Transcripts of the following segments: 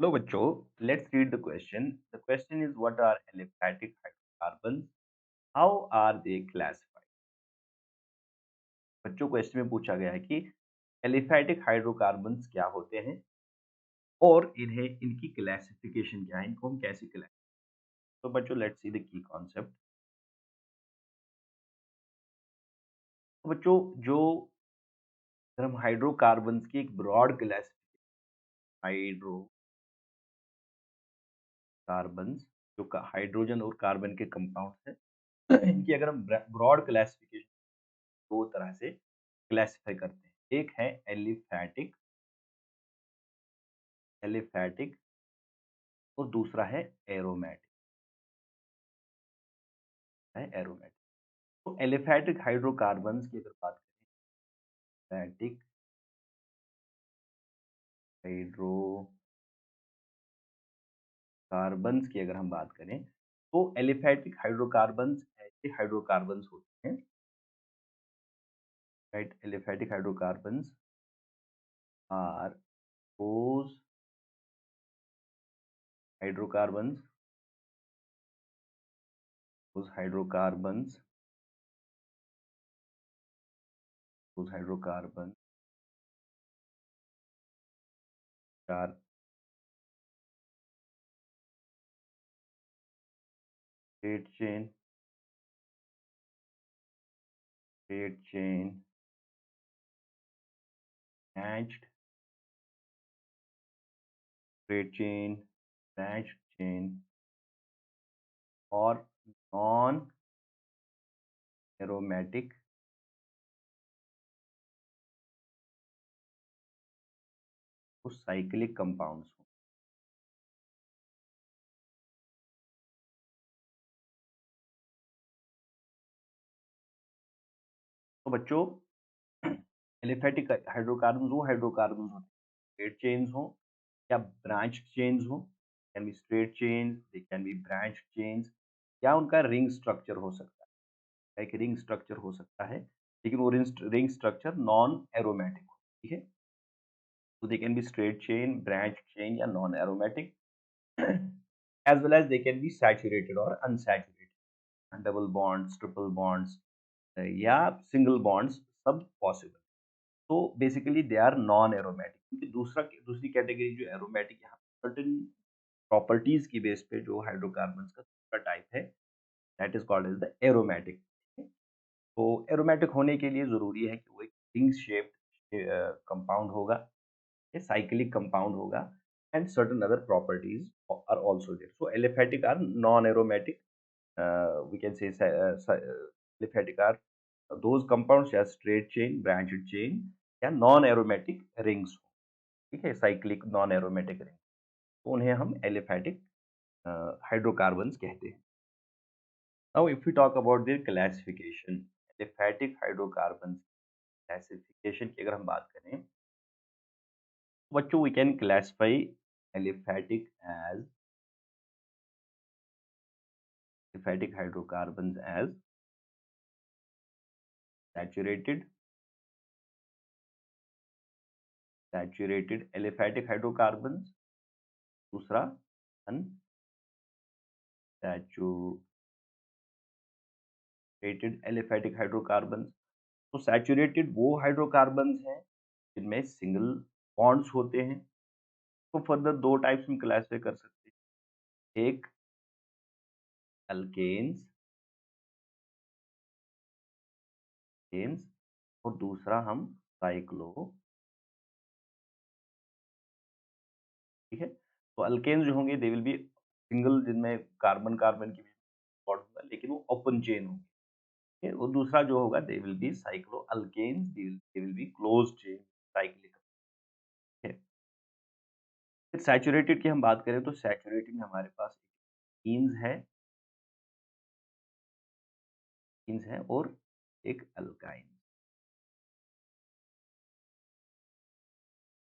Hello, bachcho. Let's read the question. The question is, what are aliphatic hydrocarbons? How are they classified? बच्चों question में पूछा गया है कि एलिफैटिक हाइड्रोकार्बन्स क्या होते हैं और इन्हें इनकी क्लासिफिकेशन क्या है, इनको हम कैसे क्लास। तो बच्चों let's see the key concept. तो बच्चों जो अगर हम हाइड्रोकार्बन्स की एक ब्रॉड क्लासिफिकेशन, हाइड्रोकार्बन्स जो हाइड्रोजन और कार्बन के कंपाउंड्स हैं इनकी अगर हम ब्रॉड क्लासिफिकेशन दो तरह से क्लासिफाई करते हैं। एक है एलिफैटिक एलिफैटिक और दूसरा है एरोमेटिक एरोमेटिक। तो एलिफैटिक हाइड्रोकार्बन्स की अगर बात करें, एलिफैटिक हाइड्रोकार्बन्स की अगर हम बात करें तो एलिफैटिक हाइड्रोकार्बन्स ऐसे हाइड्रोकार्बन्स होते हैं, right. Aliphatic hydrocarbons are those hydrocarbons those hydrocarbons those hydrocarbons are straight chain branched straight chain branched chain और नॉन एरोमेटिक साइक्लिक कंपाउंड्स हो। तो बच्चों एलिफैटिक हाइड्रोकार्बन वो हाइड्रोकार्बन होते हैं स्ट्रेट चेन्स हो या ब्रांच चेन्स हो। Can be straight chains, they can be branch chains, या उनका रिंग स्ट्रक्चर हो सकता है, एक रिंग स्ट्रक्चर हो सकता है, लेकिन वो रिंग स्ट्रक्चर नॉन एरोमेटिक हो। ठीक है, so they can be straight chain, branch chain या non aromatic as well as they can be saturated or unsaturated, double bonds, triple bonds या single bonds, सब possible। तो basically they are non aromatic, क्योंकि दूसरी category जो aromatic यहाँ certain properties की base पे जो हाइड्रोकार्बन्स का दूसरा टाइप है that is called as the aromatic. तो एरोमेटिक होने के लिए जरूरी है कि वो एक रिंग शेप्ड कंपाउंड होगा, साइक्लिक कंपाउंड होगा, and certain other properties are also there. So aliphatic are non aromatic, we can say aliphatic are those compounds या straight chain, branched chain या non aromatic rings हो। ठीक है, cyclic non aromatic ring, तो उन्हें हम aliphatic hydrocarbons कहते हैं। Now if you talk about their classification, aliphatic hydrocarbons classification की अगर हम बात करें, बच्चों we can classify aliphatic as aliphatic hydrocarbons as saturated aliphatic hydrocarbons, दूसरा unsaturated aliphatic hydrocarbons। तो सैचुरेटेड वो हाइड्रोकार्बन्स हैं जिनमें सिंगल बॉन्ड्स होते हैं। तो फर्दर दो टाइप्स में क्लासिफाई कर सकते हैं, एक अल्केन्स और दूसरा हम साइक्लो। ठीक है, तो अल्केन्स जो होंगे दे विल बी सिंगल, जिनमें कार्बन कार्बन की बॉन्ड होगा लेकिन वो ओपन चेन होंगे। ठीक है, और दूसरा जो होगा they will be cycloalkanes, they will be closed chain cyclic. ठीक है, फिर सैचुरेटेड की हम बात करें तो सैचुरेटेड में हमारे पास कीन्स है और एक अल्काइन।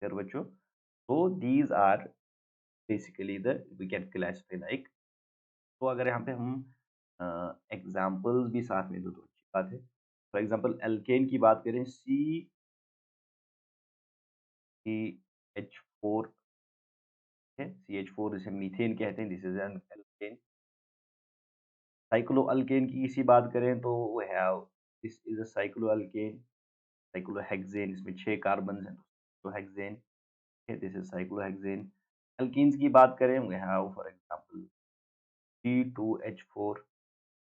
फिर बच्चों, तो these are basically the we can classify like. तो अगर यहाँ पे हम एग्जाम्पल्स भी साथ में दो तो अच्छी बात है। फॉर एग्जाम्पल एल्केन की बात करें, सी एच फोर है CH4 इसे मीथेन कहते हैं, this is an alkane. Cycloalkane की इसी बात करें तो वो have this is a cycloalkane, cyclohexane, इसमें 6 कार्बन हैं तो हेक्सेन है, दिस इज साइक्लोहेक्सेन। एल्कीन्स की बात करें we have for example C2H4,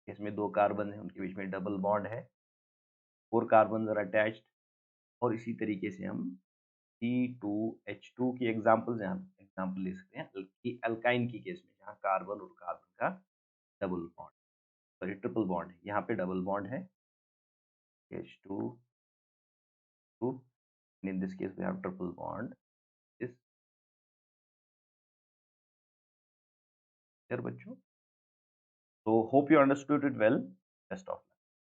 इसमें 2 कार्बन हैं, उनके बीच में डबल बॉन्ड है, 4 कार्बन आर अटैच्ड। और इसी तरीके से हम C2H2 की एग्जांपल्स यहाँ एग्जांपल ले सकते हैं अल्काइन की केस में, जहाँ कार्बन और कार्बन का double bond, sorry triple bond है, यहाँ पे डबल बॉन्ड है H2 2, in this case we have triple bond is there बच्चों। So hope you understood it well, best of luck।